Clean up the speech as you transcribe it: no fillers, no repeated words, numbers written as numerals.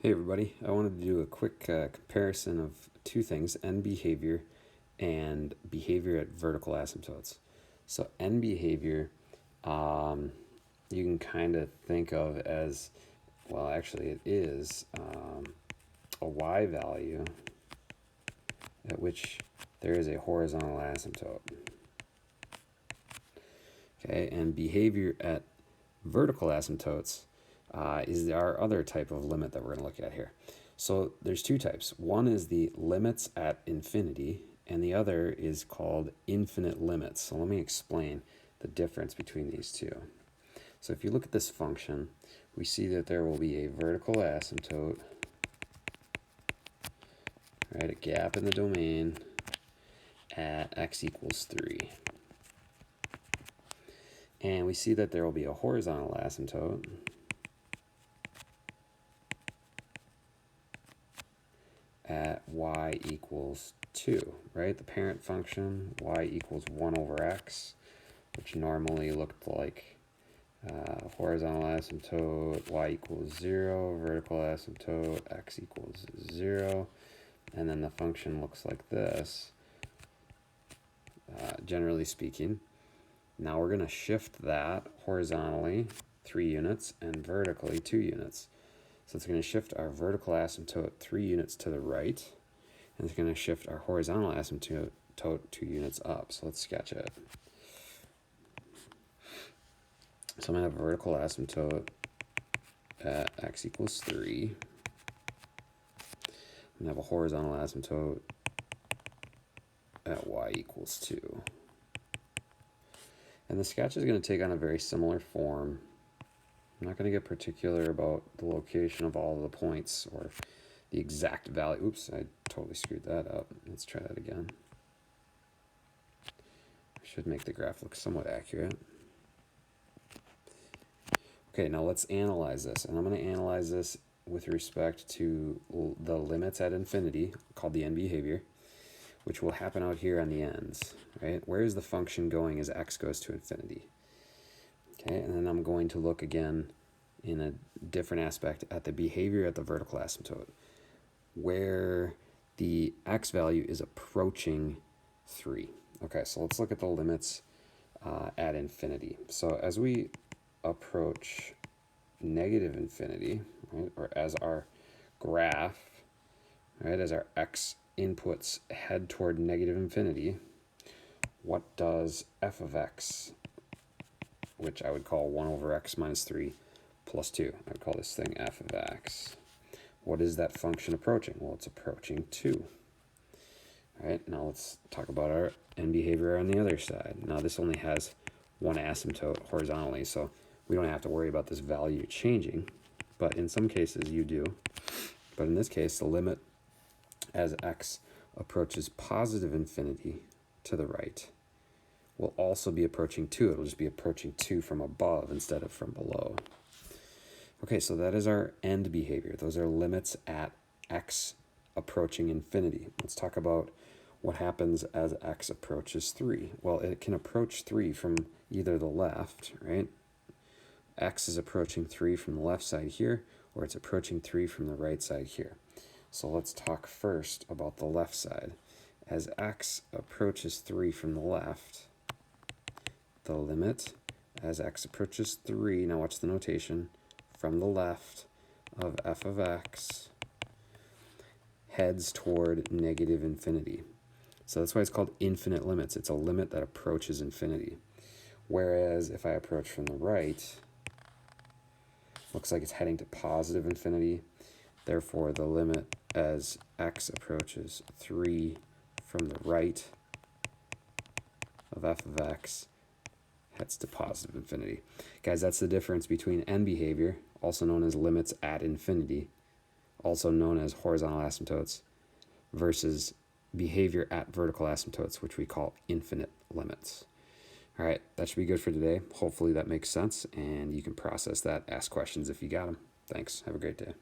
Hey everybody, I wanted to do a quick comparison of two things, end behavior and behavior at vertical asymptotes. So end behavior, you can kind of think of as, well actually it is a y value at which there is a horizontal asymptote. Okay, and behavior at vertical asymptotes is our other type of limit that we're going to look at here. So there's two types. One is the limits at infinity, and the other is called infinite limits. So let me explain the difference between these two. So if you look at this function, we see that there will be a vertical asymptote, right, a gap in the domain at x equals 3. And we see that there will be a horizontal asymptote at y equals 2, right? The parent function, y equals 1 over x, which normally looked like horizontal asymptote, y equals 0, vertical asymptote, x equals 0, and then the function looks like this, generally speaking. Now we're going to shift that horizontally 3 units and vertically 2 units. So it's going to shift our vertical asymptote 3 units to the right, and it's going to shift our horizontal asymptote 2 units up. So let's sketch it. So I'm going to have a vertical asymptote at x equals 3. I'm going to have a horizontal asymptote at y equals 2. And the sketch is going to take on a very similar form. I'm not going to get particular about the location of all of the points or the exact value. Oops, I totally screwed that up. Let's try that again. I should make the graph look somewhat accurate. Okay, now let's analyze this. And I'm going to analyze this with respect to the limits at infinity, called the end behavior, which will happen out here on the ends, right? Where is the function going as x goes to infinity? Okay, and then I'm going to look again in a different aspect at the behavior at the vertical asymptote, where the x value is approaching 3. Okay, so let's look at the limits at infinity. So as we approach negative infinity, right, or as our graph, right, as our x inputs head toward negative infinity, what does f of x, which I would call 1 over x minus 3 plus 2. I would call this thing f of x. What is that function approaching? Well, it's approaching 2. All right, now let's talk about our end behavior on the other side. Now this only has one asymptote horizontally, so we don't have to worry about this value changing, but in some cases you do. But in this case, the limit as x approaches positive infinity to the right will also be approaching 2. It'll just be approaching 2 from above instead of from below. Okay, so that is our end behavior. Those are limits at x approaching infinity. Let's talk about what happens as x approaches 3. Well, it can approach 3 from either the left, right? X is approaching 3 from the left side here, or it's approaching 3 from the right side here. So let's talk first about the left side. As x approaches 3 from the left, the limit as x approaches 3, now watch the notation, from the left of f of x heads toward negative infinity. So that's why it's called infinite limits. It's a limit that approaches infinity. Whereas if I approach from the right, looks like it's heading to positive infinity. Therefore, the limit as x approaches 3 from the right of f of x heads to positive infinity. Guys, that's the difference between end behavior, also known as limits at infinity, also known as horizontal asymptotes, versus behavior at vertical asymptotes, which we call infinite limits. All right, that should be good for today. Hopefully that makes sense, and you can process that, ask questions if you got them. Thanks. Have a great day.